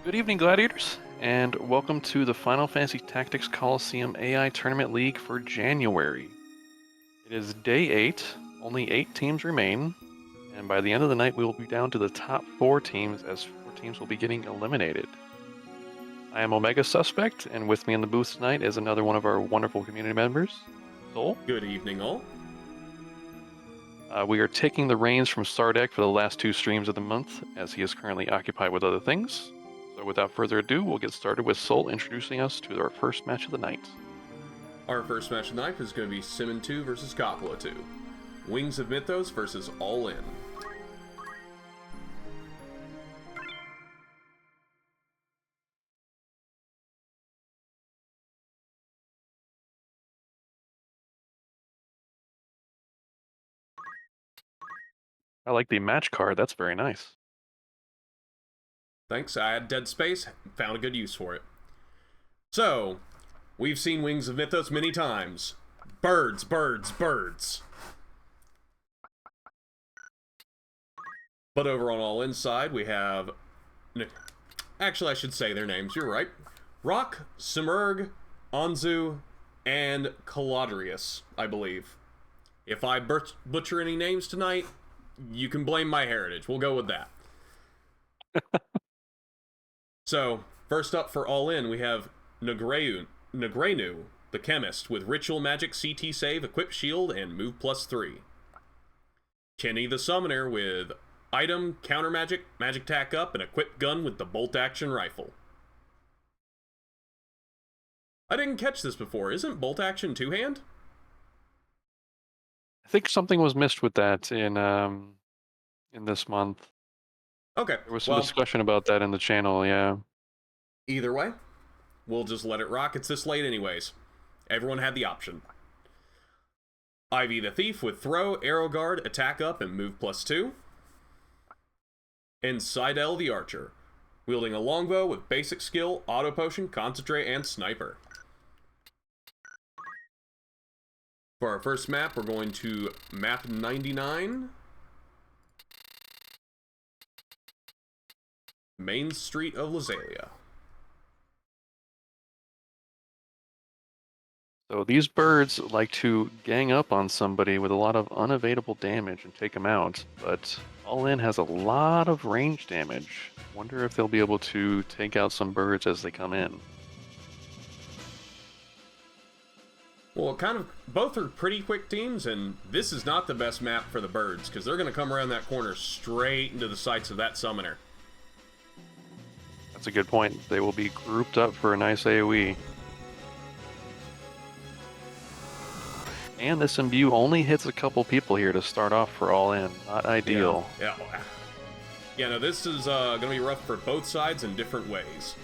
Good evening, Gladiators, and welcome to the Final Fantasy Tactics Colosseum AI Tournament League for January. It is day 8, only 8 teams remain, and by the end of the night we will be down to the top 4 teams as 4 teams will be getting eliminated. I am Omega Suspect, and with me in the booth tonight is another one of our wonderful community members, Soul. Good evening, all. We are taking the reins from Sardek for the last 2 streams of the month, as he is currently occupied with other things. So without further ado, we'll get started with Soul introducing us to our first match of the night. Our first match of the night is going to be Simmon 2 versus Coppola 2. Wings of Mythos versus All In. I like the match card, that's very nice. Thanks, I had dead space, found a good use for it. So, we've seen Wings of Mythos many times. Birds, birds, birds. But over on All In side, we have... Actually, I should say their names, you're right. Rock, Simurg, Anzu, and Caladrius, I believe. If I butcher any names tonight, you can blame my heritage. We'll go with that. So, first up for All In, we have Negrenu, the chemist, with Ritual Magic CT Save, Equip Shield, and Move +3. Kenny the Summoner with Item, Counter Magic, Magic Tack Up, and Equip Gun with the Bolt Action Rifle. I didn't catch this before. Isn't Bolt Action two-hand? I think something was missed with that in this month. Okay. There was some discussion about that in the channel, yeah. Either way, we'll just let it rock. It's this late anyways. Everyone had the option. Ivy the Thief with Throw, Arrow Guard, Attack Up, and Move +2. And Seidel the Archer, wielding a longbow with basic skill, Auto Potion, Concentrate, and Sniper. For our first map, we're going to map 99. Main Street of Lazalia. So these birds like to gang up on somebody with a lot of unavailable damage and take them out, but All In has a lot of range damage. Wonder if they'll be able to take out some birds as they come in. Well, both are pretty quick teams, and this is not the best map for the birds, because they're going to come around that corner straight into the sights of that summoner. That's a good point. They will be grouped up for a nice AoE. And this imbue only hits a couple people here to start off for All In. Not ideal. Yeah, no, this is going to be rough for both sides in different ways.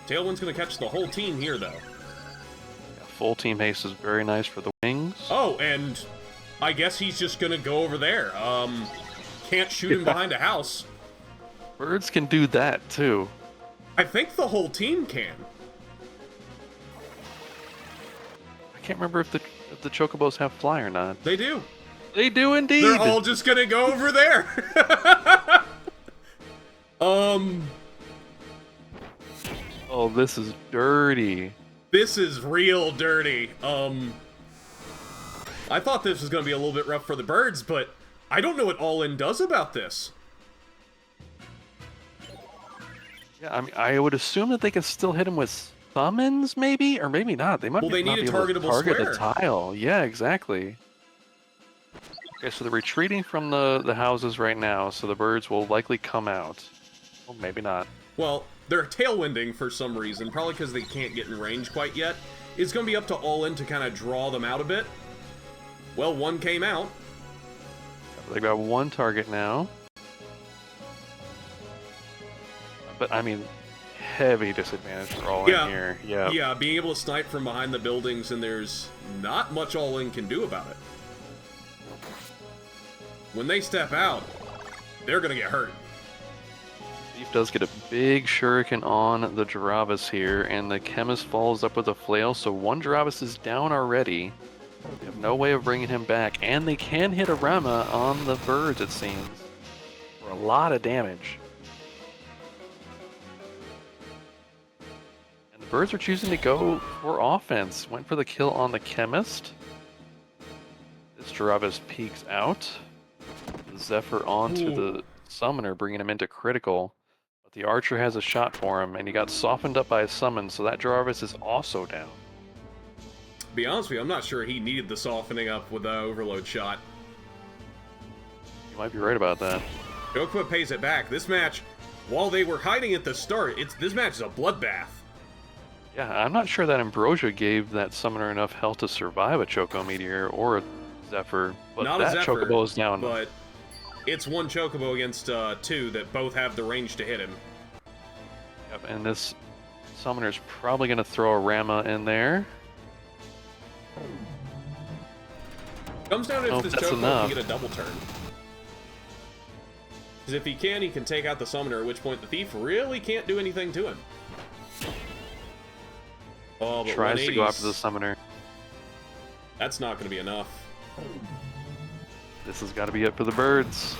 Tailwind's going to catch the whole team here, though. Yeah, full team haste is very nice for the wings. Oh, and I guess he's just going to go over there. Can't shoot him behind a house. Birds can do that, too. I think the whole team can. I can't remember if the chocobos have fly or not. They do. They do indeed. They're all just gonna go over there. Oh, this is dirty. This is real dirty. I thought this was gonna be a little bit rough for the birds, but I don't know what All In does about this. Yeah, I mean, I would assume that they can still hit him with summons, maybe? Or maybe not. They might Well, they not need be a able to targetable target square. the tile. Yeah, exactly. Okay, so they're retreating from the houses right now, so the birds will likely come out. Well, maybe not. Well, they're tailwinding for some reason, probably because they can't get in range quite yet. It's going to be up to All In to kind of draw them out a bit. Well, one came out. They've got one target now. But, I mean, heavy disadvantage for All In here. Yeah. Yeah, being able to snipe from behind the buildings, and there's not much All In can do about it. When they step out, they're going to get hurt. Thief does get a big shuriken on the Giravis here, and the Chemist follows up with a flail, so one Giravis is down already. They have no way of bringing him back, and they can hit a Rema on the birds, it seems, for a lot of damage. Birds are choosing to go for offense. Went for the kill on the chemist. This Jarvis peeks out. The Zephyr onto the summoner, bringing him into critical. But the archer has a shot for him, and he got softened up by a summon, so that Jarvis is also down. To be honest with you, I'm not sure he needed the softening up with the overload shot. You might be right about that. Chocobo pays it back. This match, while they were hiding at the start, this match is a bloodbath. Yeah, I'm not sure that Ambrosia gave that summoner enough health to survive a Choco Meteor or a Zephyr, but Not that a Zephyr, Chocobo is down. But it's one Chocobo against two that both have the range to hit him. Yep, and this summoner's probably going to throw a Rama in there. Comes down to if this that's Chocobo enough. can get a double turn. Because if he can take out the summoner, at which point the thief really can't do anything to him. Oh, but Tries to go after the summoner. That's not going to be enough. This has got to be it for the birds.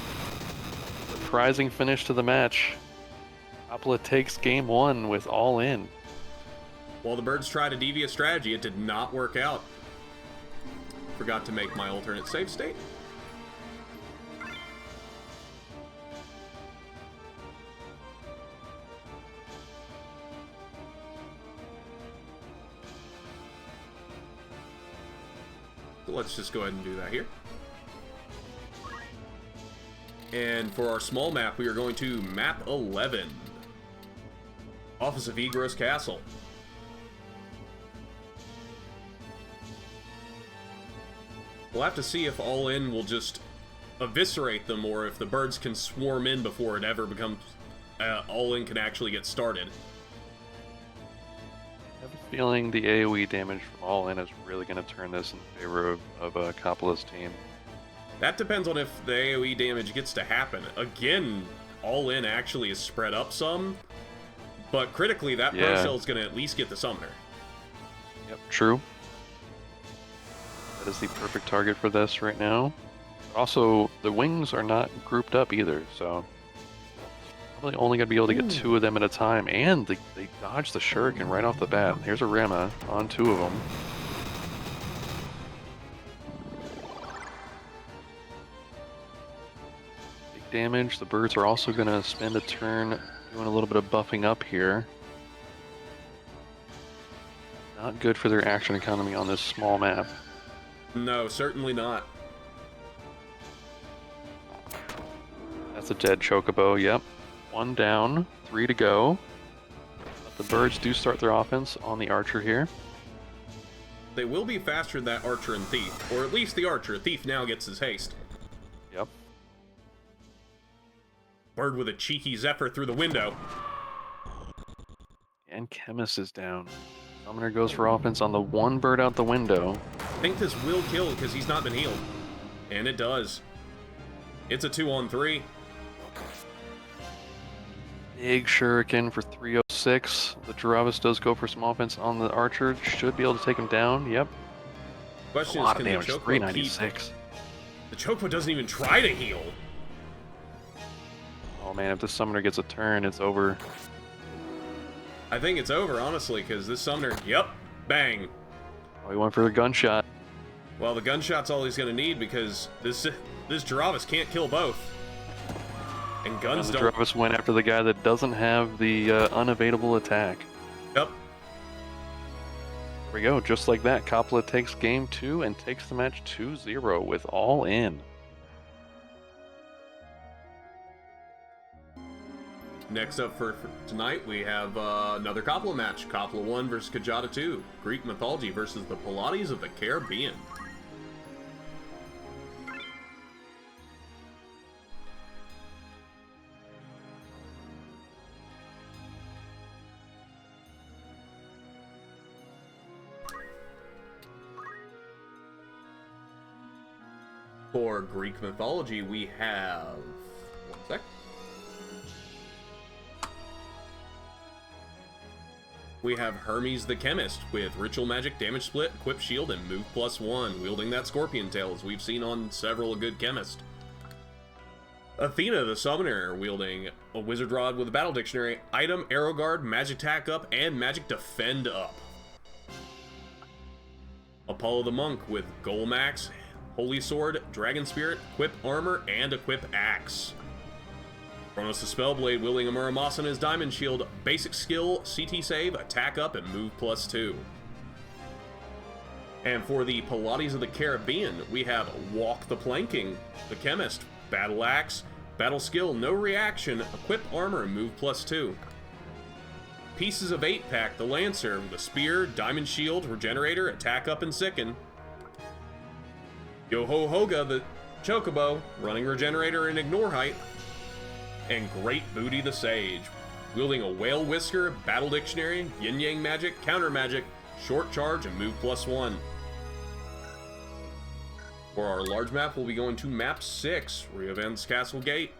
Surprising finish to the match. Coppola takes game one with all in. While the birds tried a devious strategy, it did not work out. Forgot to make my alternate save state. So let's just go ahead and do that here. And for our small map, we are going to map 11. Office of Egros Castle. We'll have to see if All In will just eviscerate them, or if the birds can swarm in before it ever becomes... All In can actually get started. I have a feeling the AoE damage from all in is really going to turn this in favor of Coppola's team. That depends on if the AoE damage gets to happen. Again, All In actually is spread up some, but critically that Pro Cell is going to at least get the Summoner. Yep, true. That is the perfect target for this right now. Also, the wings are not grouped up either, so probably only going to be able to get two of them at a time, and they dodge the Shuriken right off the bat. Here's a Rama on two of them. Big damage. The birds are also going to spend a turn doing a little bit of buffing up here. Not good for their action economy on this small map. No, certainly not. That's a dead Chocobo, yep. One down, 3 to go. But the birds do start their offense on the archer here. They will be faster than that archer and thief, or at least the archer. Thief now gets his haste. Yep. Bird with a cheeky Zephyr through the window. And Chemist is down. Summoner goes for offense on the one bird out the window. I think this will kill because he's not been healed. And it does. It's a 2-on-3. Big Shuriken for 306. The Jarvis does go for some offense on the archer. Should be able to take him down. Yep. Question a is, lot can of the damage. Choco 396. keep... The Choco doesn't even try to heal. Oh man, if the summoner gets a turn, it's over. I think it's over, honestly, because this summoner... Yep. Bang. Oh, he went for the gunshot. Well, the gunshot's all he's going to need because this Jarvis can't kill both. And guns And the don't... Jarvis went after the guy that doesn't have the unavailable attack. Yep. There we go, just like that. Coppola takes game 2 and takes the match 2-0 with all in. Next up for tonight, we have another Coppola match. Coppola 1 versus Kjata 2. Greek mythology versus the Pilates of the Caribbean. For Greek mythology, we have... One sec. We have Hermes the Chemist with Ritual Magic, Damage Split, Equip Shield, and Move +1, wielding that Scorpion Tail as we've seen on several good chemists. Athena the Summoner, wielding a Wizard Rod with a Battle Dictionary, item, Arrow Guard, Magic Attack up, and Magic Defend up. Apollo the Monk with Golem Axe, Holy Sword, Dragon Spirit, Equip Armor, and Equip Axe. Kronos the Spellblade, wielding a Muramasa and his Diamond Shield, basic skill, CT save, attack up, and move +2. And for the Pilates of the Caribbean, we have Walk the Planking, the Chemist, Battle Axe, Battle Skill, no reaction, Equip Armor, and move +2. Pieces of 8-pack, the Lancer, with a Spear, Diamond Shield, Regenerator, attack up, and sicken. Yo-Ho-Hoga the Chocobo, running Regenerator and Ignore Height. And Great Booty the Sage, wielding a Whale Whisker, Battle Dictionary, Yin Yang Magic, Counter Magic, Short Charge, and move +1. For our large map, we'll be going to map 6, Riovan's Castle Gate.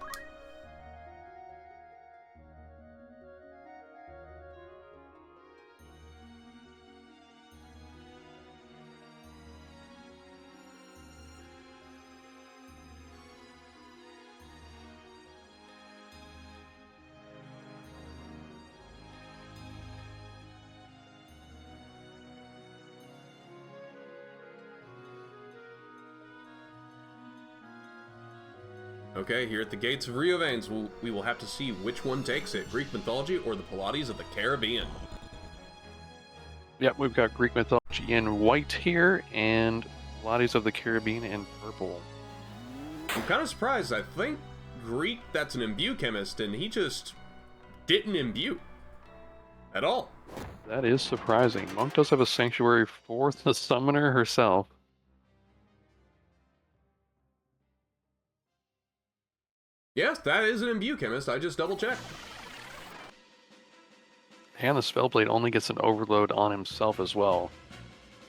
Okay, here at the gates of Riovan's, we will have to see which one takes it, Greek mythology or the Pilates of the Caribbean. Yep, we've got Greek mythology in white here, and Pilates of the Caribbean in purple. I'm kind of surprised. I think Greek, that's an imbue chemist, and he just didn't imbue at all. That is surprising. Monk does have a sanctuary for the summoner herself. Yes, that is an imbue chemist. I just double-checked. And the Spellblade only gets an overload on himself as well.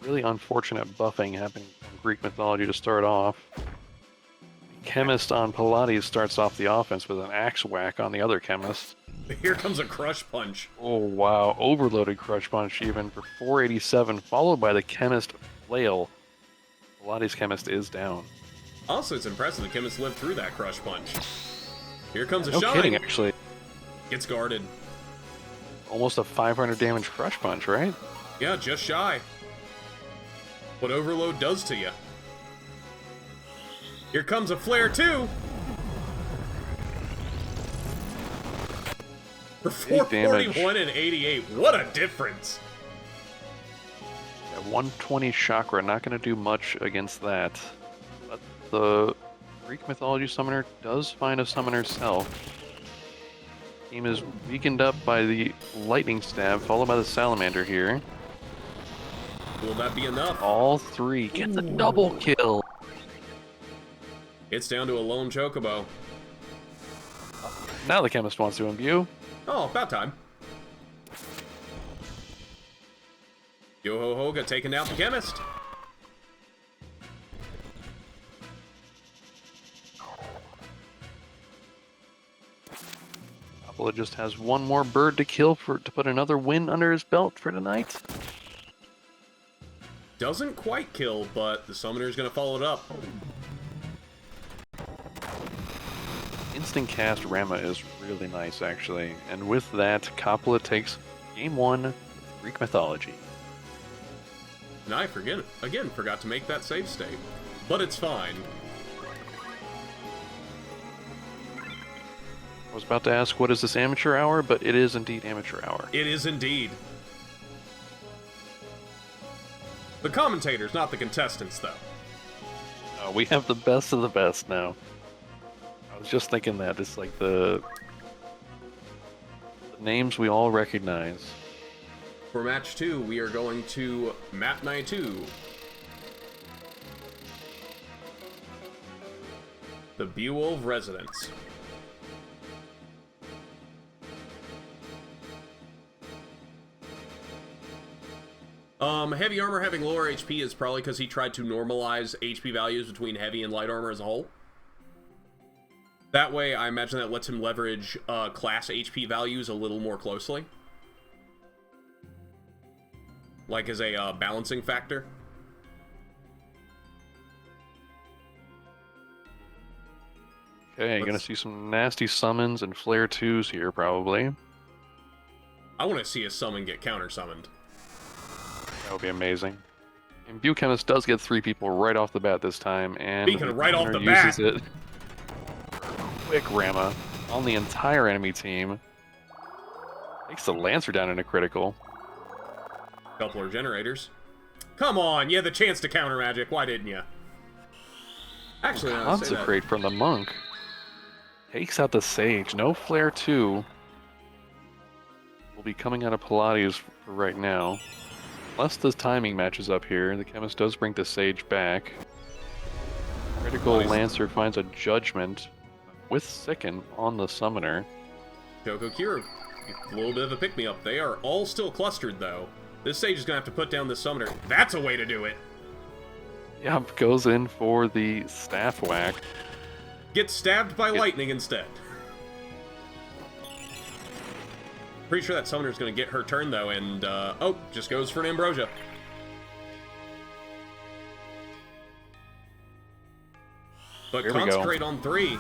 Really unfortunate buffing happening from Greek mythology to start off. Chemist on Pilates starts off the offense with an axe whack on the other chemist. Here comes a Crush Punch. Oh wow, overloaded Crush Punch even for 487, followed by the chemist flail. Pilates chemist is down. Also, it's impressive the chemist lived through that Crush Punch. Here comes a No Shine. kidding, actually. Gets guarded. Almost a 500 damage Crush Punch, right? Yeah, just shy. What overload does to you. Here comes a Flare too. For 441 and 88. What a difference. Yeah, 120 chakra, not going to do much against that. But the Greek mythology summoner does find a summoner self. Team is weakened up by the lightning stab, followed by the salamander here. Will that be enough? All three get the double kill. It's down to a lone Chocobo. Now the chemist wants to imbue. Oh, about time. Yo-Ho-Hoga taking out the chemist. Coppola just has one more bird to kill to put another win under his belt for tonight. Doesn't quite kill, but the summoner's gonna follow it up. Instant cast Rama is really nice, actually. And with that, Coppola takes game 1 with Greek mythology. And I forgot to make that save state. But it's fine. I was about to ask, what is this amateur hour? But it is indeed amateur hour. It is indeed. The commentators, not the contestants, though. We have the best of the best now. I was just thinking that. It's like the names we all recognize. For match 2, we are going to map 92. The Beowulf Residence. Heavy armor having lower HP is probably because he tried to normalize HP values between heavy and light armor as a whole. That way, I imagine that lets him leverage class HP values a little more closely. Like as a balancing factor. Okay, you're gonna see some nasty summons and flare 2s here, probably. I want to see a summon get counter summoned. That would be amazing. And Chemist does get 3 people right off the bat this time, and Speaking the of right off the uses bat, it. Quick Rama on the entire enemy team. Takes the Lancer down in a critical. Coupler generators. Come on, you had the chance to counter magic. Why didn't you? Actually, no, Consecrate from the monk. Takes out the Sage. No flare 2. Will be coming out of Pilates for right now. Unless the timing matches up here, the Chemist does bring the Sage back. Critical Lancer finds a Judgment with Sicken on the Summoner. Choco Cure. A little bit of a pick-me-up. They are all still clustered, though. This Sage is going to have to put down this Summoner. That's a way to do it. Yep, goes in for the Staff Whack. Gets stabbed by lightning instead. Pretty sure that Summoner's going to get her turn, though, and, oh, just goes for an Ambrosia. But Consecrate on 3.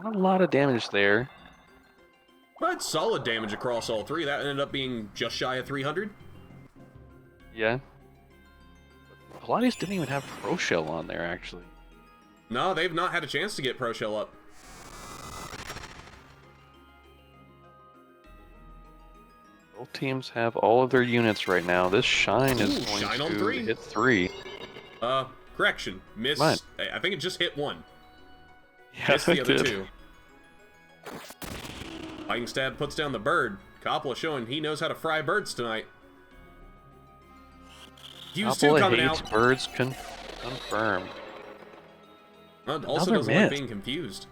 Not a lot of damage there. But solid damage across all 3. That ended up being just shy of 300. Yeah. Pilates didn't even have Pro Shell on there, actually. No, they've not had a chance to get Pro Shell up. Both teams have all of their units right now. This Shine is going to hit 3. Correction. Miss. I think it just hit 1. Yeah, missed the other 2. Fighting Stab puts down the bird. Coppola showing he knows how to fry birds tonight. Fuse 2 coming out. Birds confirmed. Also doesn't like being confused.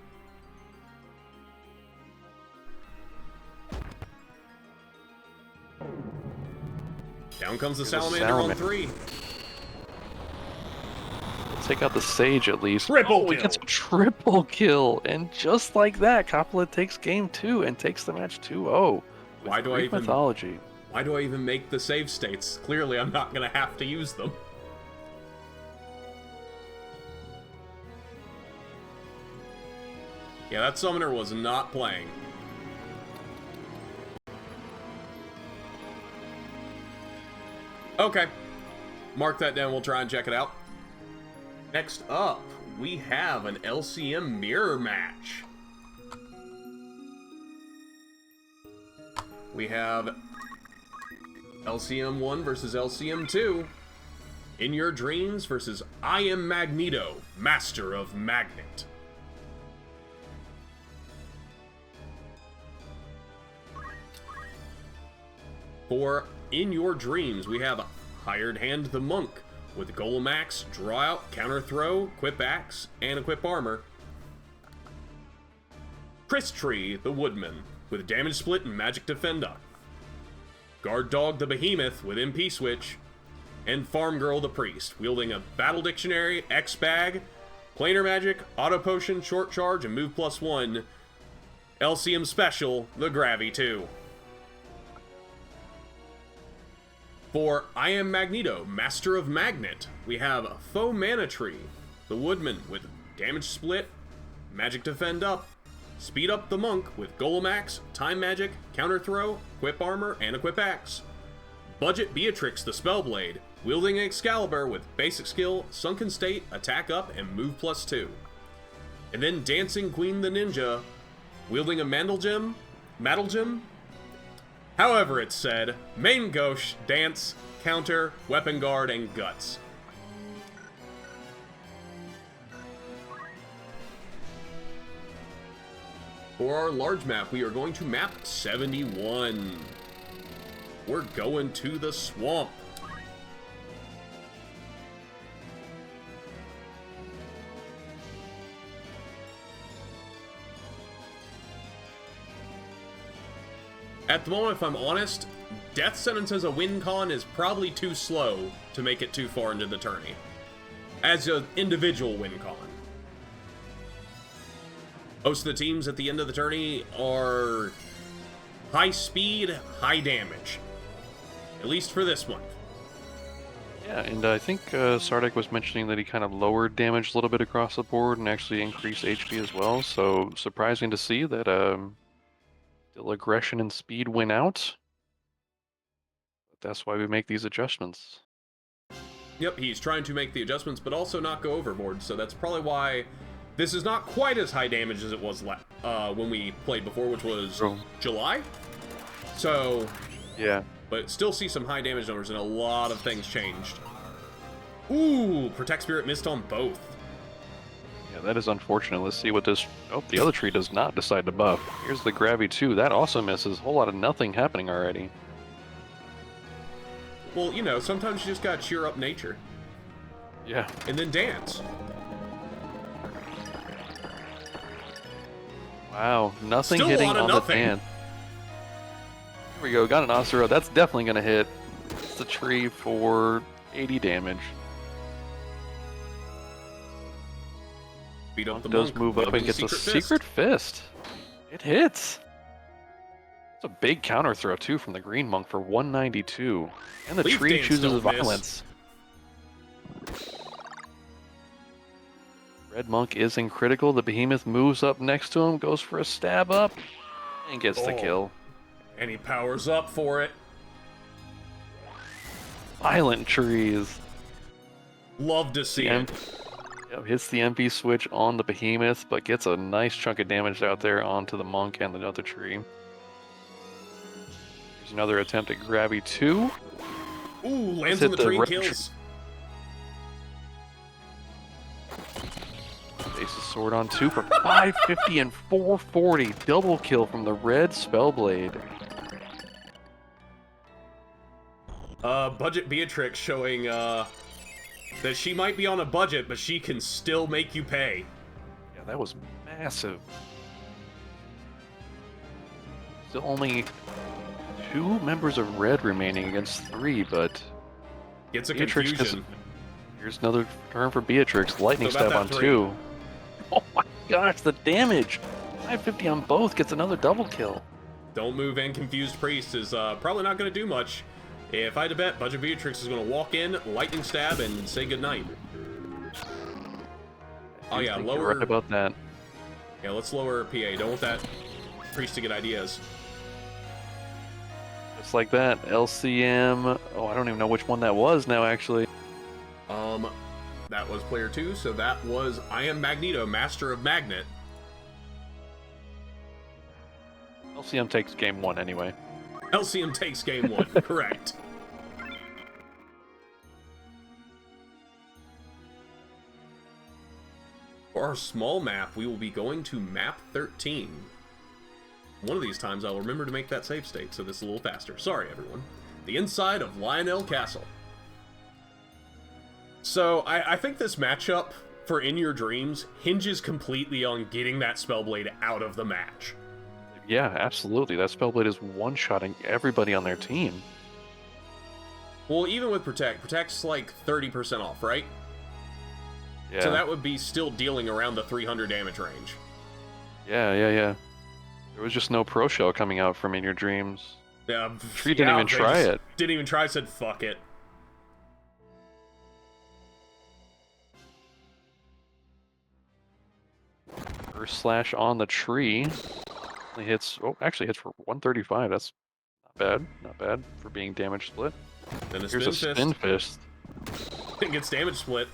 Down comes the Salamander on 3. Take out the Sage at least. Triple kill. He gets a triple kill, and just like that, Coppola takes game 2 and takes the match 2-0. Why do I even mythology? Why do I even make the save states? Clearly, I'm not gonna have to use them. Yeah, that Summoner was not playing. Okay. Mark that down, we'll try and check it out. Next up, we have an LCM mirror match. We have LCM 1 versus LCM 2. In Your Dreams versus I Am Magneto, Master of Magnet. For In Your Dreams, we have Hired Hand the Monk with Golem Axe, Draw Out, Counter Throw, Equip Axe, and Equip Armor. Chris Tree the Woodman with Damage Split and Magic Defend Up. Guard Dog the Behemoth with MP Switch. And Farm Girl the Priest, wielding a Battle Dictionary, X-Bag, Planar Magic, Auto Potion, Short Charge, and Move +1. LCM Special, the Gravy 2. For I Am Magneto, Master of Magnet, we have Faux Mana Tree, the Woodman with Damage Split, Magic Defend Up, Speed Up the Monk with Golem Axe, Time Magic, Counter Throw, Equip Armor, and Equip Axe. Budget Beatrix the Spellblade, wielding Excalibur with Basic Skill, Sunken State, Attack Up, and Move +2. And then Dancing Queen the Ninja, wielding a Mantle Gem, however it's said, Main Gauche, Dance, Counter, Weapon Guard, and Guts. For our large map, we are going to map 71. We're going to the swamp. At the moment, if I'm honest, Death Sentence as a win con is probably too slow to make it too far into the tourney. As an individual win con. Most of the teams at the end of the tourney are high speed, high damage. At least for this month. Yeah, and I think Sardek was mentioning that he kind of lowered damage a little bit across the board and actually increased HP as well. So surprising to see that still aggression and speed went out. But that's why we make these adjustments. Yep, he's trying to make the adjustments, but also not go overboard. So that's probably why this is not quite as high damage as it was when we played before, which was July. So, yeah, but still see some high damage numbers, and a lot of things changed. Ooh, Protect Spirit missed on both. Yeah, that is unfortunate. Let's see what this... Oh, the other tree does not decide to buff. Here's the Gravity 2. That also misses. A whole lot of nothing happening already. Well, you know, sometimes you just gotta cheer up nature. Yeah. And then dance. Wow, nothing Still hitting a lot of on nothing. the dance. Here we go, got an Osiro. That's definitely going to hit. It's the tree for 80 damage. Beat up the does monk. move up and gets a Secret Fist. It hits. It's a big counter throw too from the Green Monk for 192. And the Leaf tree Dance chooses don't violence. Red Monk is in critical. The Behemoth moves up next to him, goes for a stab up, and gets the kill. And he powers up for it. Violent trees. Love to see it. Yep, hits the MP switch on the Behemoth, but gets a nice chunk of damage out there onto the Monk and the other tree. Here's another attempt at Gravity 2. Ooh, lands on the tree and kills. Faces sword on 2 for 550 and 440. Double kill from the red Spellblade. Budget Beatrix showing, that she might be on a budget, but she can still make you pay. Yeah, that was massive. Still only 2 members of red remaining against 3, but... Gets a Beatrix confusion. Here's another turn for Beatrix. Lightning So stab on 2. Oh my gosh, the damage! 550 on both gets another double kill. Don't move and Confused Priest is probably not going to do much. If I had to bet, Budget Beatrix is going to walk in, lightning stab, and say goodnight. Oh yeah, lower... You're right about that. Yeah, let's lower PA. Don't want that priest to get ideas. Just like that, LCM... Oh, I don't even know which one that was now, actually. That was player 2, so that was I Am Magneto, Master of Magnet. LCM takes game 1 anyway. LCM takes game 1, correct. For our small map, we will be going to map 13. One of these times I'll remember to make that save state, so this is a little faster. Sorry, everyone. The inside of Lionel Castle. So, I think this matchup for In Your Dreams hinges completely on getting that Spellblade out of the match. Yeah, absolutely. That Spellblade is one-shotting everybody on their team. Well, even with Protect's like 30% off, right? Yeah. So that would be still dealing around the 300 damage range. Yeah. There was just no Pro Shell coming out from In Your Dreams. Yeah, Tree didn't even try it. Didn't even try, said fuck it. First slash on the tree. Only hits, actually hits for 135. That's not bad for being damage split. Then Here's a Spin Fist. It gets damage split.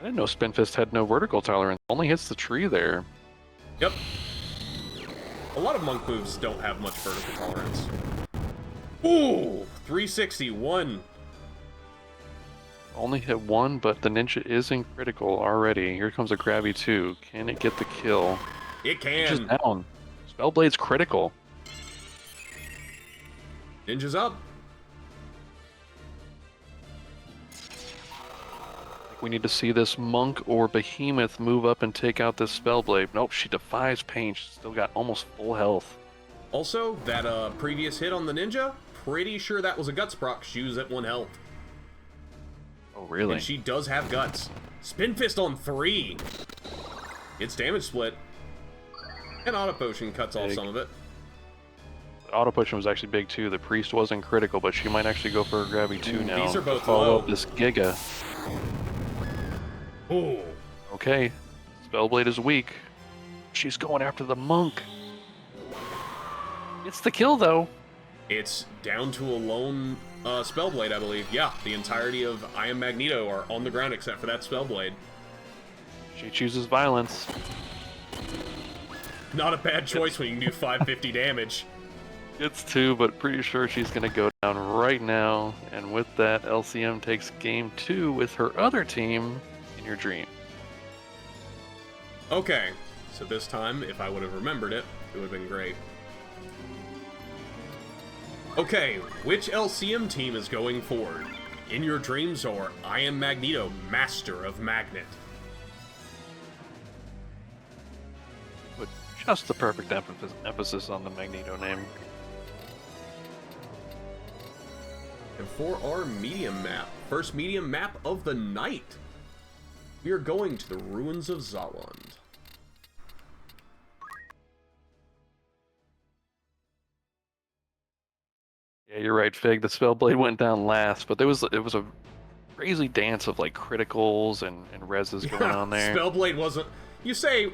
I didn't know Spin Fist had no vertical tolerance. Only hits the tree there. Yep. A lot of monk moves don't have much vertical tolerance. Ooh, 361. Only hit 1, but the ninja is in critical already. Here comes a Gravity 2. Can it get the kill? It can. Ninja's down. Spellblade's critical. Ninja's up. We need to see this monk or behemoth move up and take out this Spellblade. Nope, she defies pain. She's still got almost full health. Also, that previous hit on the ninja, pretty sure that was a guts proc. She was at 1 health. Oh, really? And she does have guts. Spin Fist on 3. It's damage split. And Auto Potion cuts off some of it. The auto pushing was actually big too. The priest wasn't critical, but she might actually go for a Gravity 2 now. These are both to follow low. up this Giga. Ooh. Okay, Spellblade is weak. She's going after the monk. It's the kill though. It's down to a lone Spellblade, I believe. Yeah, the entirety of I Am Magneto are on the ground except for that Spellblade. She chooses violence. Not a bad choice when you can do 550 damage. It's 2, but pretty sure she's gonna go down right now. And with that, LCM takes game 2 with her other team in your dream. Okay, so this time, if I would have remembered it, it would have been great. Okay, which LCM team is going forward? In Your Dreams or I Am Magneto, Master of Magnet? With just the perfect emphasis on the Magneto name. And for our medium map, first medium map of the night, we are going to the ruins of Zaland. Yeah, you're right, Fig. The Spellblade went down last, but it was a crazy dance of like criticals and reses going on there. Spellblade wasn't... You say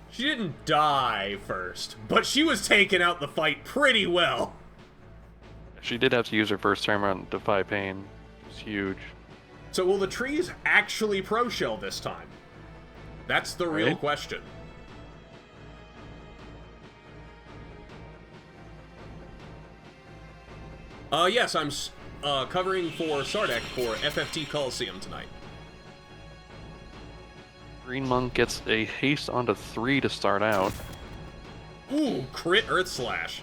she didn't die first, but she was taking out the fight pretty well. She did have to use her first timer on Defy Pain. It's huge. So will the trees actually pro shell this time? That's the real question. Yes, I'm covering for Sardek for FFT Colosseum tonight. Green Monk gets a haste onto 3 to start out. Ooh, crit Earth Slash.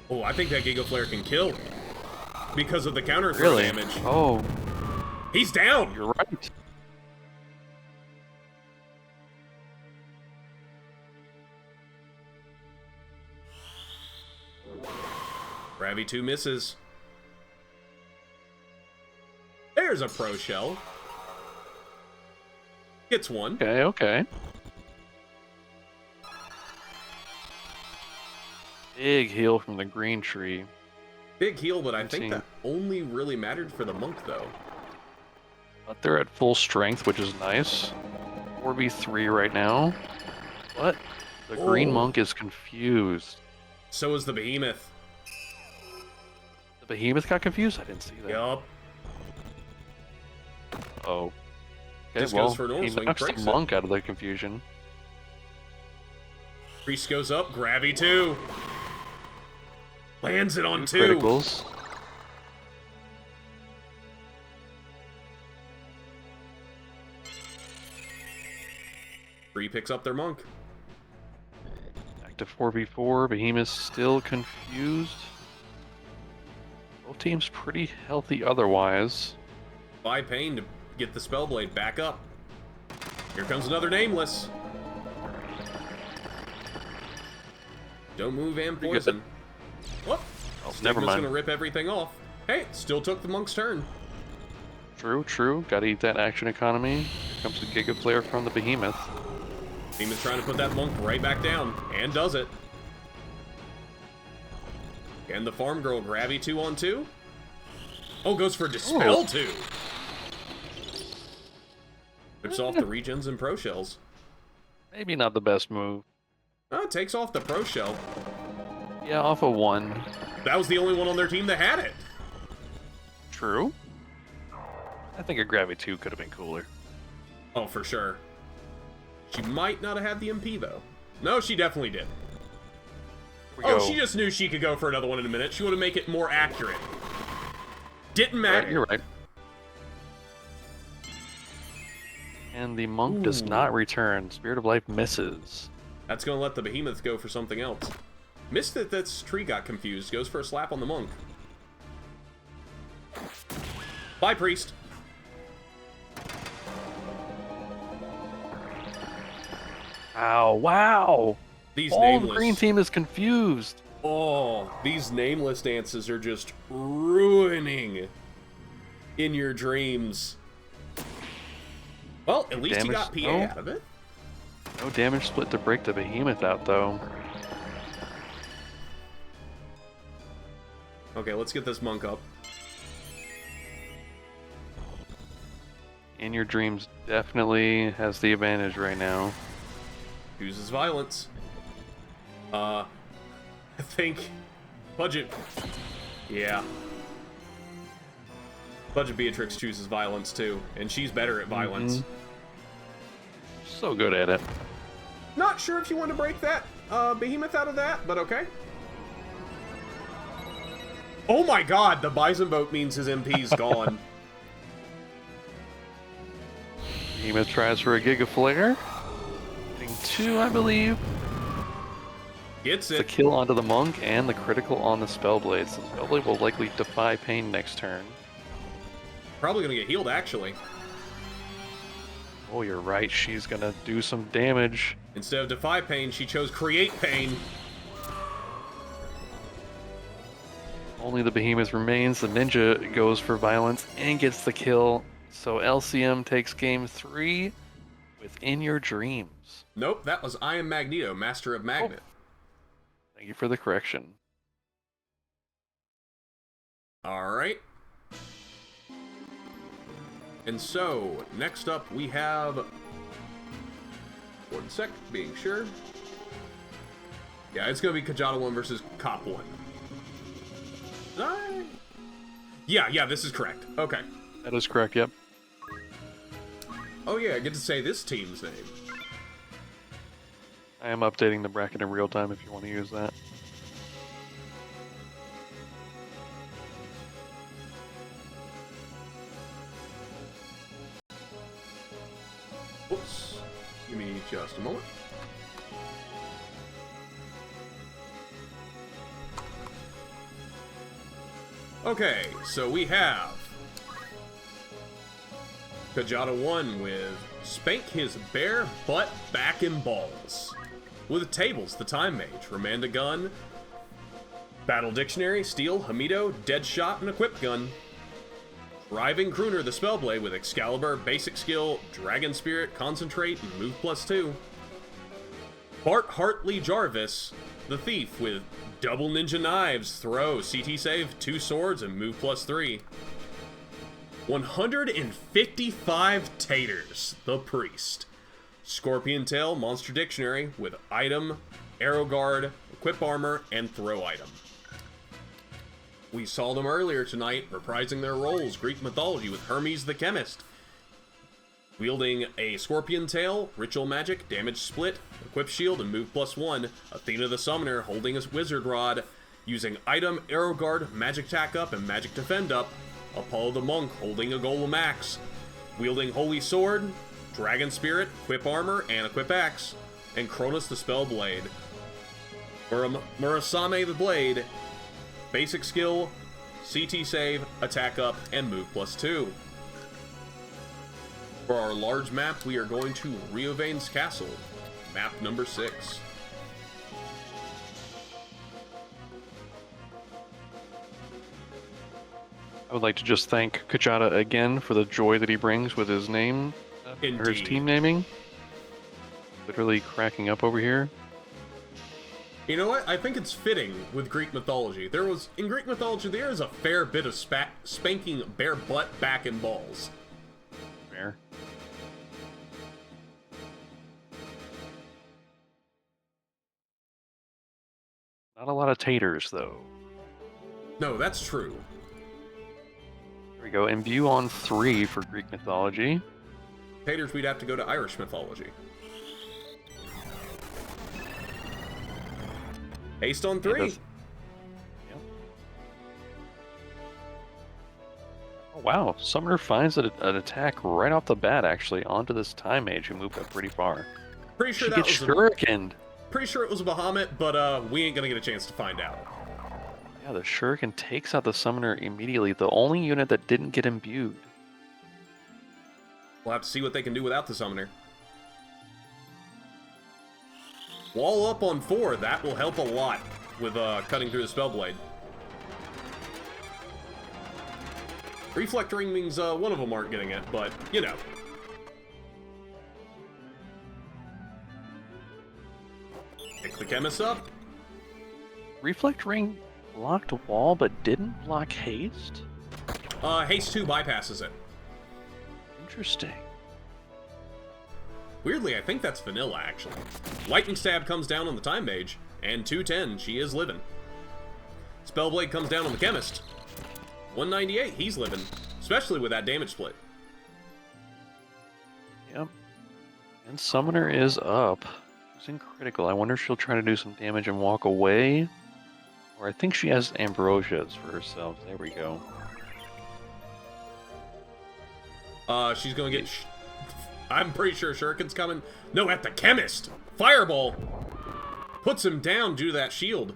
Oh, I think that Giga Flare can kill. Because of the counter throw damage. Oh. He's down! You're right. Gravity 2 misses. There's a Pro Shell. Gets one. Okay. Big heal from the green tree. Big heal, but I think that only really mattered for the monk, though. But they're at full strength, which is nice. 4v3 right now. But the green monk is confused. So is the behemoth. The behemoth got confused? I didn't see that. Yup. Oh. Okay, Just well, goes for he knocks the monk out of the confusion. Priest goes up, Gravity 2. Lands it on 2. Criticals. Bree picks up their monk. Back to 4v4. Behemoth still confused. Both teams pretty healthy otherwise. Buy Pain to get the Spellblade back up. Here comes another Nameless. Don't move and poison. Whoop. Oh, never mind. Gonna rip everything off. Hey, still took the monk's turn. True. Gotta eat that action economy. Here comes the Giga Flare from the Behemoth. Behemoth trying to put that monk right back down, and does it. And the Farm Girl Gravity 2 on 2. Oh, goes for Dispel 2. Rips off the regens and Pro Shells. Maybe not the best move. Takes off the Pro Shell. Yeah, off of 1. That was the only one on their team that had it. True. I think a Gravity 2 could have been cooler. Oh, for sure. She might not have had the MP, though. No, she definitely did. She just knew she could go for another one in a minute. She would have made it more accurate. Didn't matter. You're right. And the monk does not return. Spirit of Life misses. That's going to let the Behemoth go for something else. Missed that this tree got confused. Goes for a slap on the monk. Bye, Priest. Ow, wow! These All the green team is confused. Oh, these Nameless dances are just ruining In Your Dreams. Well, at least he got PA out of it. No damage split to break the behemoth out, though. Okay, let's get this monk up. In Your Dreams definitely has the advantage right now. Uses violence. I think... Budget. Yeah. Budget Beatrix chooses violence, too. And she's better at violence. So good at it. Not sure if you want to break that behemoth out of that, but okay. Oh my god, the Bison Boat means his MP's gone. Behemoth tries for a Giga Flare. Getting 2, I believe. Gets The it. kill onto the monk and the critical on the Spellblade. So the Spellblade will likely defy pain next turn. Probably gonna get healed, actually. Oh, you're right. She's gonna do some damage. Instead of Defy Pain, she chose Create Pain. Only the Behemoth remains. The Ninja goes for violence and gets the kill. So LCM takes game 3 within Your Dreams. Nope, that was I Am Magneto, Master of Magnet. Oh. Thank you for the correction. Alright. And so, next up we have... One sec, being sure. Yeah, it's gonna be Kjata 1 versus Cop 1. Yeah, this is correct. Okay. That is correct, yep. Oh yeah, I get to say this team's name. I am updating the bracket in real time if you want to use that. Oops. Give me just a moment. Okay, so we have Kjata 1 with Spank His Bare Butt Back and Balls. With Tables, the Time Mage, Ramanda Gun, Battle Dictionary, Steel, Hamido, Deadshot, and Equip Gun. Driving Crooner, the Spellblade with Excalibur, Basic Skill, Dragon Spirit, Concentrate, and Move +2. Bart Hartley Jarvis, the Thief with Double Ninja Knives, Throw, CT Save, 2 Swords, and Move +3. 155 Taters, the Priest. Scorpion Tail, Monster Dictionary with Item, Arrow Guard, Equip Armor, and Throw Item. We saw them earlier tonight, reprising their roles, Greek mythology with Hermes the Chemist. Wielding a Scorpion Tail, Ritual Magic, Damage Split, Equip Shield, and Move +1. Athena the Summoner holding a Wizard Rod, using Item, Arrow Guard, Magic Attack Up, and Magic Defend Up. Apollo the Monk holding a Golem Axe. Wielding Holy Sword, Dragon Spirit, Equip Armor, and Equip Axe. And Cronus the Spellblade. Murasame the Blade, Basic Skill, CT Save, Attack Up, and Move +2. For our large map, we are going to Riovane's Castle, map number 6. I would like to just thank Kjata again for the joy that he brings with his name, or his team naming. Literally cracking up over here. You know what? I think it's fitting with Greek mythology. In Greek mythology, there is a fair bit of spanking bare butt, back, and balls. Fair. Not a lot of taters, though. No, that's true. There we go. Imbue on 3 for Greek mythology. Taters, we'd have to go to Irish mythology. Haste on 3. Yeah. Oh, wow. Summoner finds an attack right off the bat, actually, onto this Time Mage who moved up pretty far. Pretty sure She that gets was shurikened. Pretty sure it was a Bahamut, but we ain't gonna get a chance to find out. Yeah, the shuriken takes out the summoner immediately. The only unit that didn't get imbued. We'll have to see what they can do without the summoner. Wall up on 4, that will help a lot with cutting through the Spellblade. Reflectoring means one of them aren't getting it, but, you know. Pick the chemist up. Reflect Ring blocked wall, but didn't block haste? Haste 2 bypasses it. Interesting. Weirdly, I think that's vanilla, actually. Lightning Stab comes down on the Time Mage, and 210, she is living. Spellblade comes down on the Chemist. 198, he's living. Especially with that damage split. Yep. And Summoner is up. Using critical. I wonder if she'll try to do some damage and walk away. Or I think she has Ambrosias for herself. There we go. She's gonna get... I'm pretty sure Shuriken's coming. No, at the Chemist! Fireball! Puts him down due to that shield.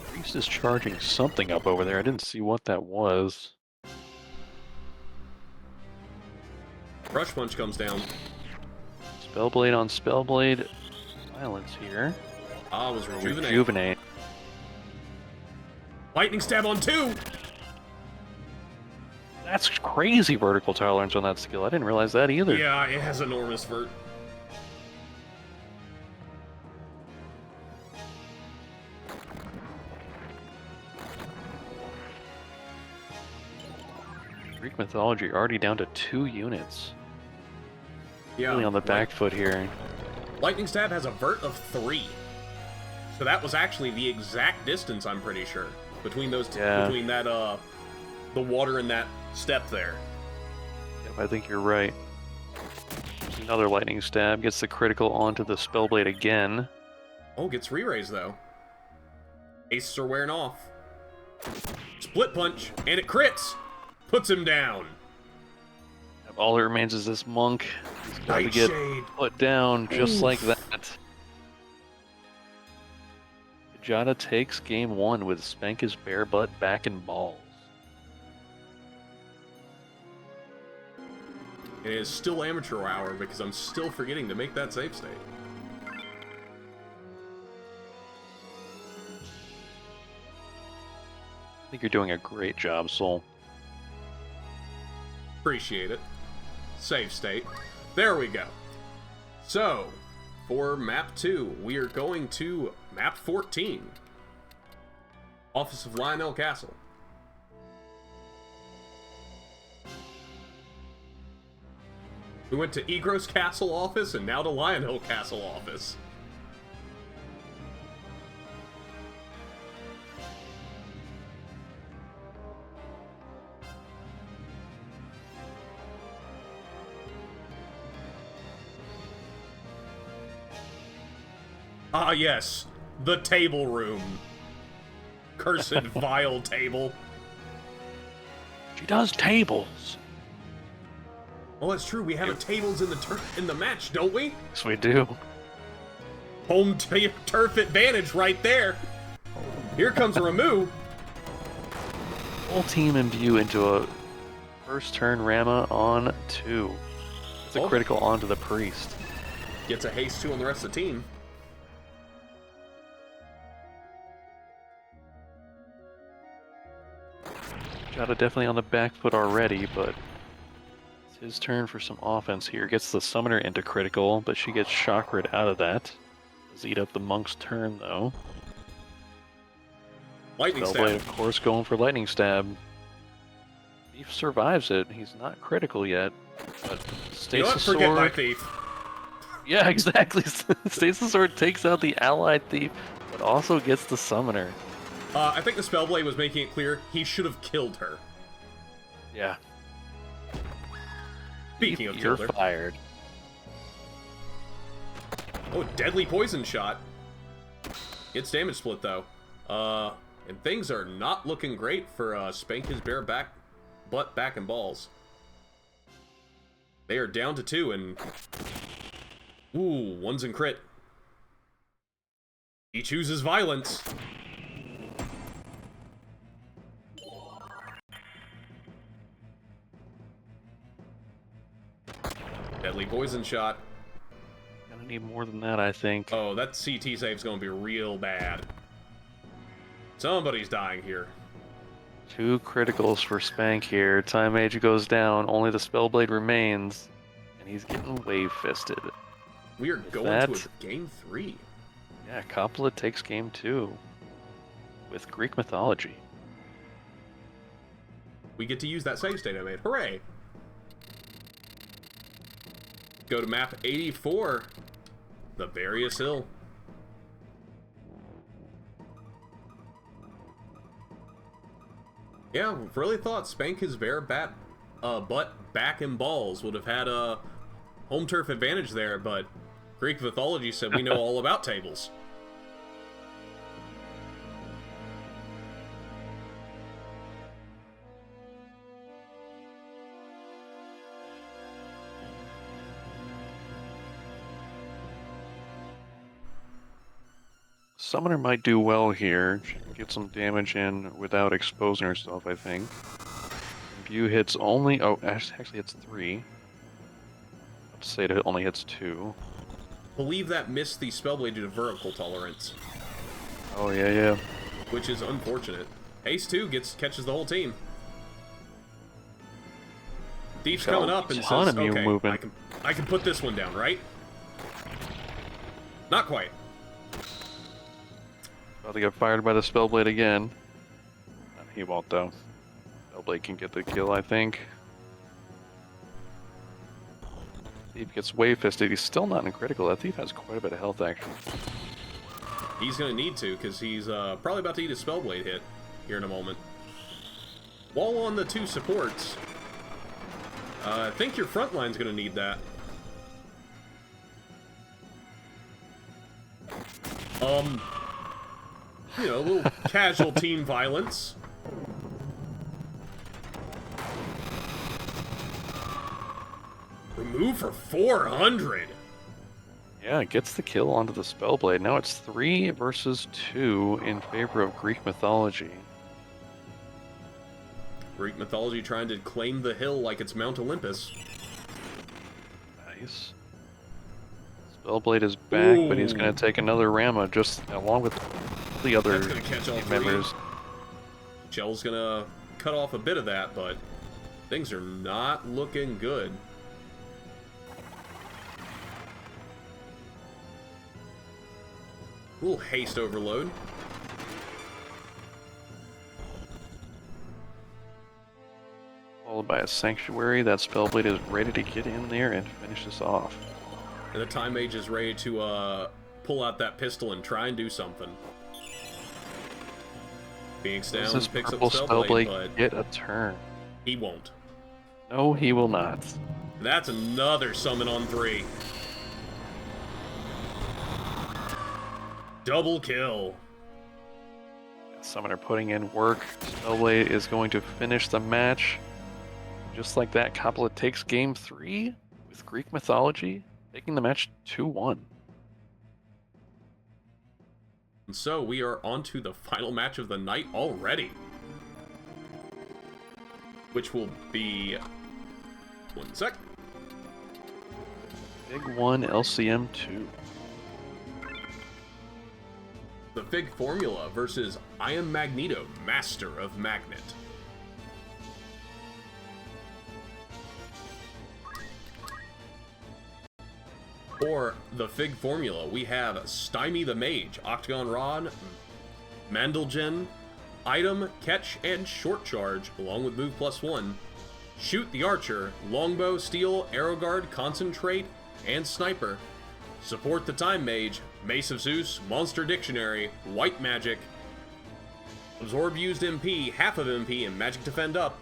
Priest is charging something up over there. I didn't see what that was. Rush Punch comes down. Spellblade on Spellblade. Violence here. Was Rejuvenate. Rejuvenate. Lightning Stab on 2! That's crazy vertical tolerance on that skill. I didn't realize that either. Yeah, it has enormous vert. Greek mythology already down to 2 units. Yeah. Really on the back foot here. Lightning Stab has a vert of 3. So that was actually the exact distance, I'm pretty sure, between those two, between that the water and that step there. Yep, I think you're right. There's another lightning stab, gets the critical onto the Spellblade again. Oh, gets re-raised though. Aces are wearing off. Split punch, and it crits! Puts him down. All that remains is this monk. He's got to get Nightshade. put down just like that. Kjata takes game 1 with Spank his bare butt back in balls. It is still amateur hour because I'm still forgetting to make that save state. I think you're doing a great job, Soul. Appreciate it. Save state. There we go. So, for map 2, we are going to map 14. Office of Lionel Castle. We went to Egros Castle office and now to Lionel Castle office. Ah, yes. The table room. Cursed, vile table. She does tables. Oh, that's true. We have a tables in the match, don't we? Yes, we do. Home turf advantage right there. Here comes Ramu. Full team imbue into a first turn Rama on 2. It's a critical onto the priest. Gets a haste 2 on the rest of the team. Kjata definitely on the back foot already, but it's his turn for some offense here. Gets the summoner into critical, but she gets chakra out of that. Does eat up the monk's turn though. Lightning Spellblade, stab. of course, going for lightning stab. Thief survives it. He's not critical yet, but You know what? Stasis Forget my Sword. thief. Yeah, exactly. Stasis Sword takes out the allied thief, but also gets the summoner. I think the Spellblade was making it clear he should have killed her. Yeah. Speaking of You're killed her. fired. Oh, deadly poison shot. Gets damage split though. And things are not looking great for Spank his bare butt back and balls. They are down to 2 and ooh, one's in crit. He chooses violence. Deadly poison shot. Gonna need more than that, I think. Oh, that CT save's gonna be real bad. Somebody's dying here. 2 criticals for Spank here. Time Mage goes down. Only the Spellblade remains. and he's getting wave-fisted. We are going to a game 3. Yeah, Coppola takes game 2 with Greek mythology. We get to use that save state I made. Hooray! Go to map 84, the Various Hill. Yeah, really thought Spank his butt back and balls would have had a home turf advantage there, but Greek mythology said we know all about tables. Summoner might do well here. She can get some damage in without exposing herself, I think. View hits only... Oh, actually hits 3. Let's say it only hits 2. Believe that missed the Spellblade due to vertical tolerance. Oh, yeah. Which is unfortunate. Haste 2 catches the whole team. Thief's coming up and says, okay, I can put this one down, right? Not quite. About to get fired by the Spellblade again. He won't, though. Spellblade can get the kill, I think. Thief gets wave-fisted. He's still not in critical. That Thief has quite a bit of health, actually. He's going to need to, because he's probably about to eat a Spellblade hit here in a moment. While on the 2 supports, I think your front line's going to need that. You know, a little casual team violence. Remove for 400. Yeah, it gets the kill onto the Spellblade. Now it's 3 versus 2 in favor of Greek mythology. Greek mythology trying to claim the hill like it's Mount Olympus. Nice. Spellblade is back, but he's going to take another Rama just along with the other team members. Shell's going to cut off a bit of that, but things are not looking good. A little haste overload. Followed by a Sanctuary. That Spellblade is ready to get in there and finish this off. And the Time Mage is ready to pull out that pistol and try and do something. Phoenix down, Does this picks up purple Spellblade, but get a turn? He won't. No, he will not. That's another summon on 3. Double kill. Summoner putting in work. Spellblade is going to finish the match. Just like that, Coppola takes game 3 with Greek mythology, making the match 2-1. And so we are on to the final match of the night already. Which will be... One sec. Big 1 LCM 2. The Fig Formula versus I Am Magneto, Master of Magnet. For the Fig Formula, we have Stymie the Mage, Octagon Rod, Mandalgen, Item, Catch, and Short Charge, along with Move +1. Shoot the Archer, Longbow, Steel, Arrow Guard, Concentrate, and Sniper. Support the Time Mage, Mace of Zeus, Monster Dictionary, White Magic. Absorb used MP, half of MP, and Magic Defend Up.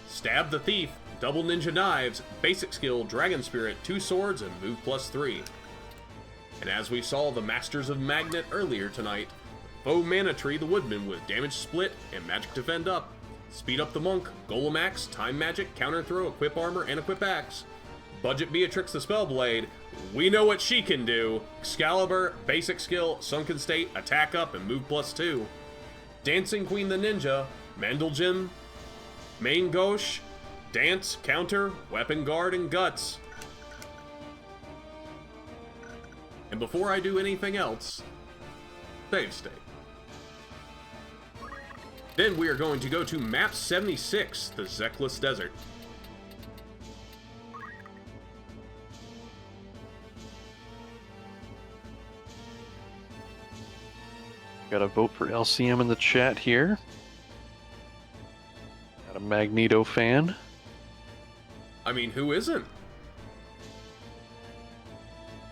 Stab the Thief, Double Ninja Knives, Basic Skill, Dragon Spirit, 2 Swords, and Move +3. And as we saw the Masters of Magnet earlier tonight, Foe Mana Tree the Woodman with Damage Split and Magic Defend Up. Speed up the Monk, Golem Axe, Time Magic, Counter Throw, Equip Armor, and Equip Axe. Budget Beatrix the Spellblade, we know what she can do. Excalibur, Basic Skill, Sunken State, Attack Up, and Move +2. Dancing Queen the Ninja, Mandalgen, Main Gauche, Dance, Counter, Weapon Guard, and Guts. And before I do anything else, save state. Then we are going to go to map 76, the Zekless Desert. got a vote for LCM in the chat here. Got a Magneto fan. I mean, who isn't?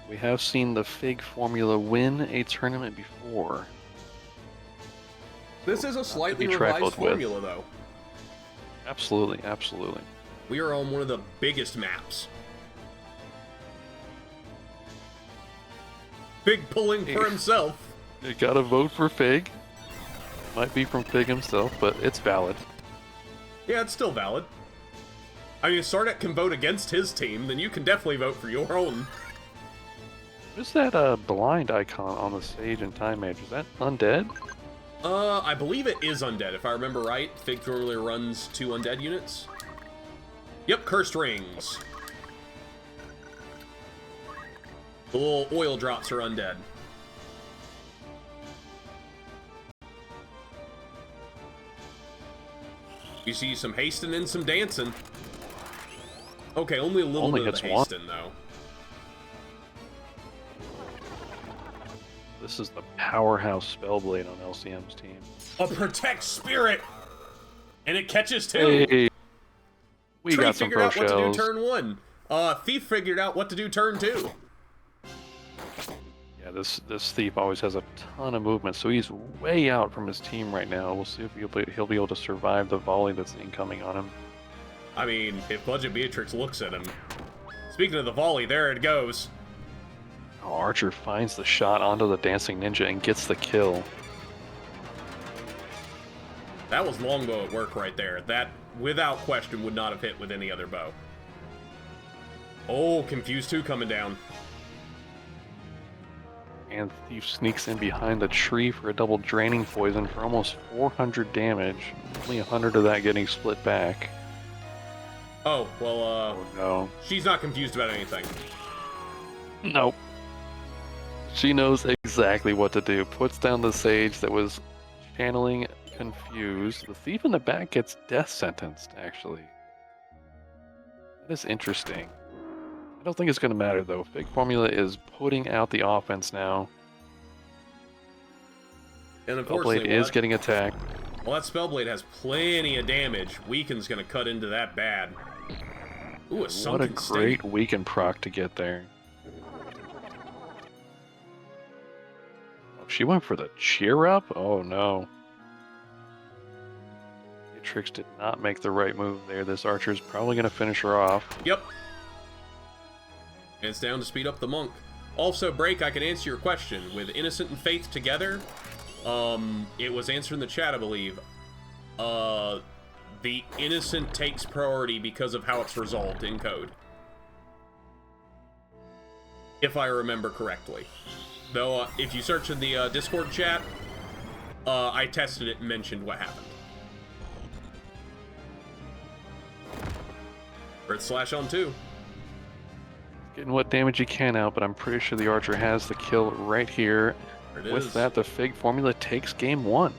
We have seen the Fig formula win a tournament before. This is a slightly revised formula, though. Absolutely, absolutely. We are on one of the biggest maps. Fig pulling for himself. You gotta vote for Fig. Might be from Fig himself, but it's valid. Yeah, it's still valid. I mean, if Sardak can vote against his team, then you can definitely vote for your own. What's that blind icon on the stage in Time Mage? Is that undead? I believe it is undead, if I remember right. Fig normally runs 2 undead units. Yep, cursed rings. The little oil drops are undead. You see some hasting and some dancing. Okay, only a little bit of the hasting, though. This is the powerhouse Spellblade on LCM's team. A Protect Spirit! And it catches too! Hey, we Tree got some figured pro out what shells. to do turn 1. Thief figured out what to do turn 2. Yeah, this Thief always has a ton of movement, so he's way out from his team right now. We'll see if he'll be able to survive the volley that's incoming on him. I mean, if Budget Beatrix looks at him. Speaking of the volley, there it goes. Oh, Archer finds the shot onto the Dancing Ninja and gets the kill. That was longbow at work right there. That, without question, would not have hit with any other bow. Oh, Confused 2 coming down. And Thief sneaks in behind the tree for a double draining poison for almost 400 damage. Only 100 of that getting split back. Oh, well, Oh no. she's not confused about anything. Nope. She knows exactly what to do. Puts down the sage that was channeling Confused. The Thief in the back gets death sentenced, actually. That is interesting. I don't think it's going to matter, though. Fig Formula is putting out the offense now. And unfortunately, Spellblade is getting attacked. Well, that Spellblade has plenty of damage. Weaken's gonna cut into that bad. Ooh, a Sunken What a great State. weaken proc to get there. Oh, she went for the cheer up? Oh no. Beatrix did not make the right move there. This Archer's probably going to finish her off. Yep. And it's down to speed up the Monk. Also, Break, I can answer your question. With Innocent and Faith together, it was answered in the chat, I believe. The Innocent takes priority because of how it's resolved in code. If I remember correctly. Though, if you search in the Discord chat, I tested it and mentioned what happened. Earth Slash on 2. Getting what damage he can out, but I'm pretty sure the Archer has the kill right here. There it With is. that, the Fig Formula takes game 1.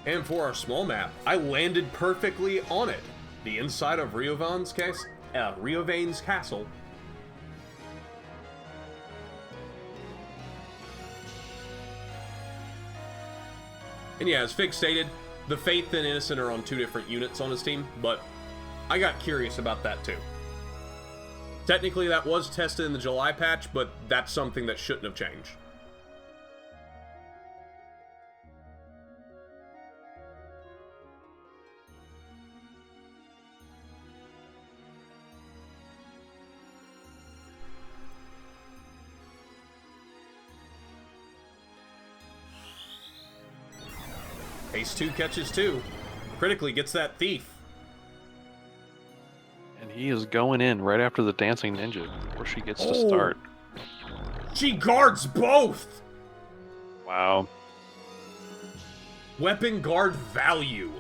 And for our small map, I landed perfectly on it. The inside of Riovan's castle. And yeah, as Fig stated, the Faith and Innocent are on 2 different units on his team, but I got curious about that too. Technically, that was tested in the July patch, but that's something that shouldn't have changed. Ace 2 catches 2. Critically gets that Thief. And he is going in right after the Dancing Ninja before she gets to start. She guards both! Wow. Weapon guard value.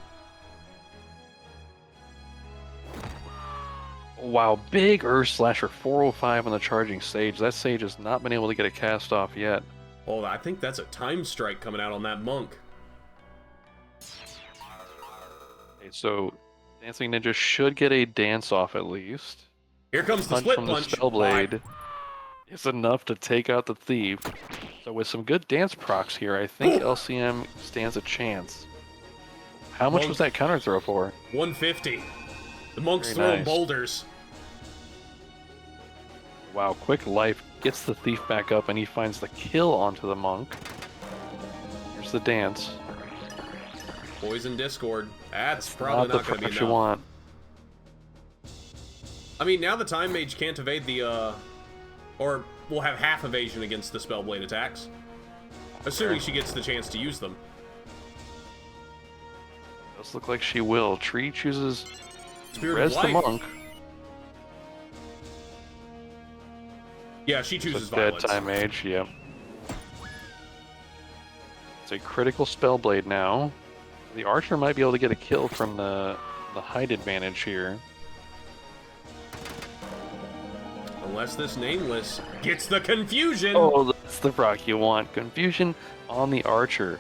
Wow, big Earth Slasher 405 on the charging Sage. That Sage has not been able to get a cast off yet. Oh, I think that's a time strike coming out on that Monk. Okay, so Dancing Ninja should get a dance off at least. Here comes the Punch split from punch. the Spellblade is enough to take out the Thief. So with some good dance procs here, I think LCM stands a chance. How much was that counter throw for? 150. The Monk's Very throwing nice. boulders. Wow, quick life gets the Thief back up and he finds the kill onto the Monk. Here's the dance. Poison Discord. That's probably not going to be enough. You want. I mean, now the Time Mage can't evade the, or will have half evasion against the Spellblade attacks. Assuming she gets the chance to use them. Does look like she will. Tree chooses Spirit res of the Life. Monk. Yeah, she chooses Dead Violence. Time Mage, yep. It's a critical Spellblade now. The Archer might be able to get a kill from the height advantage here. Unless this Nameless gets the confusion. Oh, that's the proc you want. Confusion on the Archer.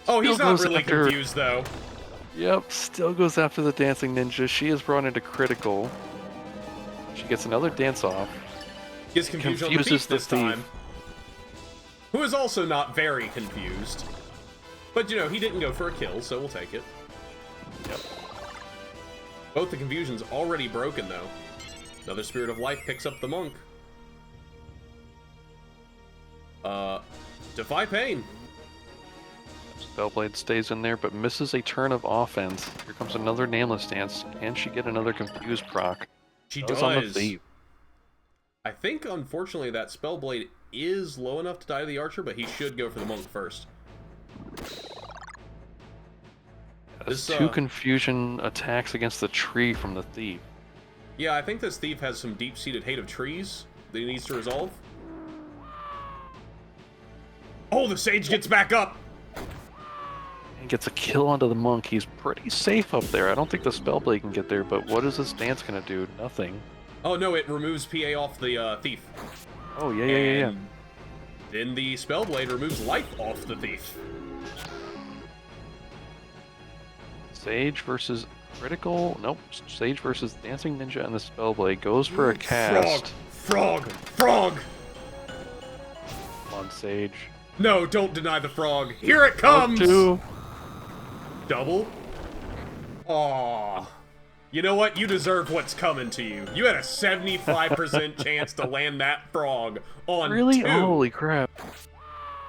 Oh, he's Still not goes really after- confused, though. Yep, still goes after the Dancing Ninja. She is brought into critical. She gets another dance off. Gets confused on the Confuses Thief the this time. Who is also not very confused. But, you know, he didn't go for a kill, so we'll take it. Yep. Both the confusions already broken, though. Another Spirit of Life picks up the Monk. Defy Pain. Spellblade stays in there, but misses a turn of offense. Here comes another Nameless Dance. Can she get another Confused proc? She That was on the does. Thief. I think, unfortunately, that Spellblade is low enough to die to the Archer, but he should go for the Monk first. That's This, two Confusion attacks against the Tree from the Thief. Yeah, I think this Thief has some deep-seated hate of trees that he needs to resolve. Oh, the Sage gets back up! And gets a kill onto the Monk. He's pretty safe up there. I don't think the Spellblade can get there, but what is this dance gonna do? Nothing. Oh no, it removes PA off the Thief. Oh, yeah. And then the Spellblade removes life off the Thief. Sage versus Critical? Nope. Sage versus Dancing Ninja and the Spellblade. Goes for a cast. Frog! Frog! Come on, Sage. No, don't deny the frog. Here it comes! Two. Double? Aww. You know what? You deserve what's coming to you. You had a 75% chance to land that frog on Really? 2. Holy crap.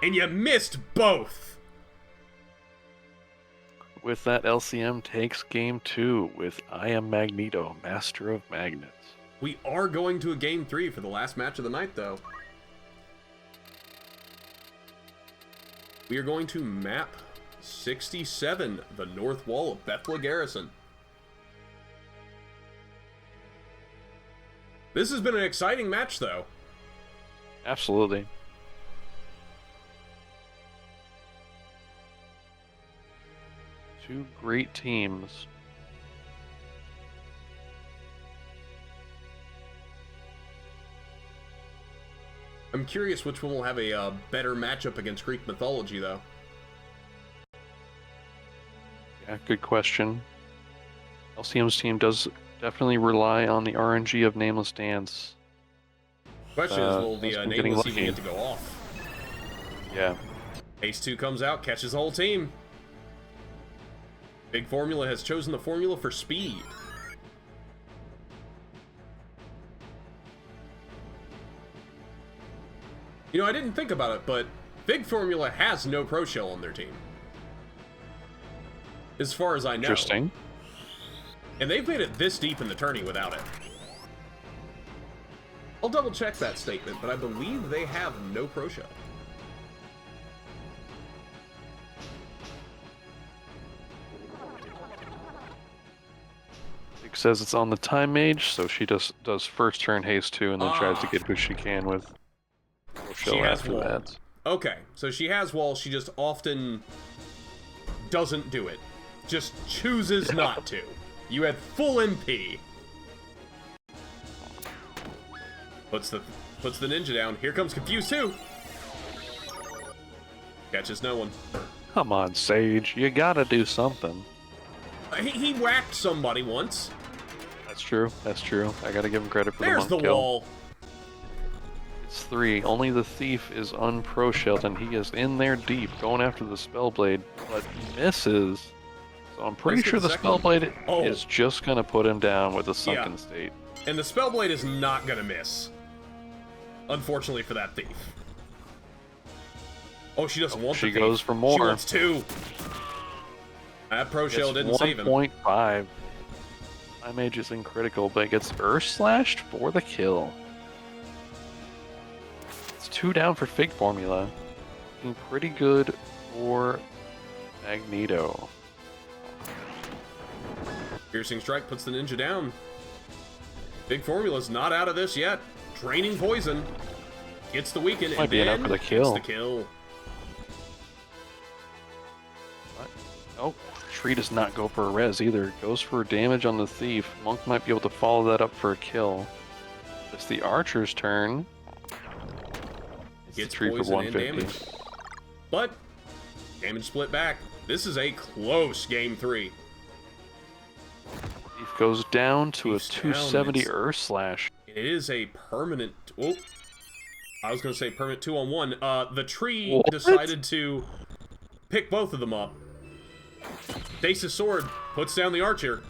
And you missed both. With that, LCM takes game 2 with I Am Magneto, Master of Magnets. We are going to a game 3 for the last match of the night, though. We are going to map 67, the north wall of Bethla Garrison. This has been an exciting match, though. Absolutely. Two great teams. I'm curious which one will have a better matchup against Greek mythology, though. Yeah, good question. LCM's team does definitely rely on the RNG of Nameless Dance. Question is, will has the been getting Nameless even lucky. get to go off? Yeah. Ace 2 comes out, catches the whole team. Big Formula has chosen the formula for speed. You know, I didn't think about it, but Big Formula has no Pro Shell on their team. As far as I know. Interesting. And they've made it this deep in the tourney without it. I'll double check that statement, but I believe they have no Pro Shell. It says it's on the Time Mage, so she does first turn haste 2 and then tries to get who she can with She Shell has after wall. that. Okay, so she has wall, she just often doesn't do it. Just chooses not to. You had full MP. Puts the ninja down. Here comes Confused 2. Catches no one. Come on, Sage. You gotta do something. He whacked somebody once. That's That's true. That's true. I gotta give him credit for There's the the monk kill. wall. It's 3. Only the thief is unpro-shelled, and he is in there deep, going after the Spellblade, but misses. So I'm pretty Let's get sure the the second one. Spellblade Oh. is just gonna put him down with a Yeah. sunken state. And the Spellblade is not gonna miss. Unfortunately for that thief. Oh, she doesn't want the thief. She goes for more. She wants 2. That pro shell didn't save him. 1.5. My mage is in critical, but gets Earth Slashed for the kill. It's 2 down for Fig Formula. Looking pretty good for Magneto. Piercing Strike puts the ninja down. Big Formula's not out of this yet. Draining Poison. Gets the weaken, Might and be enough then for the gets kill. the kill. Oh, Tree does not go for a res either. Goes for damage on the thief. Monk might be able to follow that up for a kill. It's the archer's turn. It's Gets the tree for poison and 150. damage. But, damage split back. This is a close game 3. Thief goes down to Thief's a 270 down. Earth Slash. It is a permanent... Oh, I was going to say permanent 2-on-1. The tree What? decided to pick both of them up. Dace's sword puts down the archer.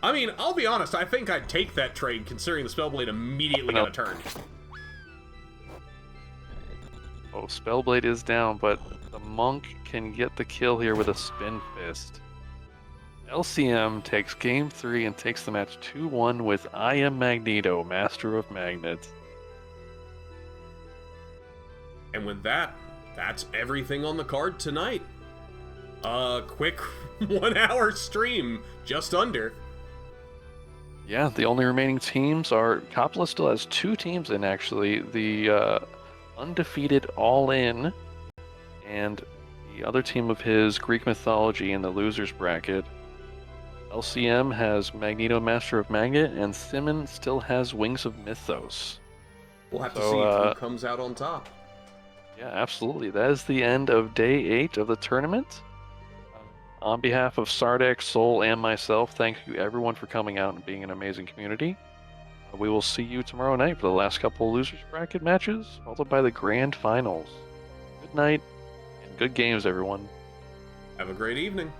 I mean, I'll be honest, I think I'd take that trade considering the Spellblade immediately got a turn. Oh, Spellblade is down, but the monk can get the kill here with a Spin Fist. LCM takes game 3 and takes the match 2-1 with I Am Magneto, Master of Magnets. And with that, that's everything on the card tonight. Quick 1 hour stream, just under. Yeah, the only remaining teams are... Coppola still has 2 teams in, actually. The undefeated All-In and the other team of his, Greek Mythology, in the losers bracket. LCM has Magneto, Master of Magnet, and Simmon still has Wings of Mythos. We'll have to see who comes out on top. Yeah, absolutely. That is the end of day 8 of the tournament. On behalf of Sardak, Soul, and myself, thank you everyone for coming out and being an amazing community. We will see you tomorrow night for the last couple of losers bracket matches, followed by the grand finals. Good night and good games, everyone. Have a great evening.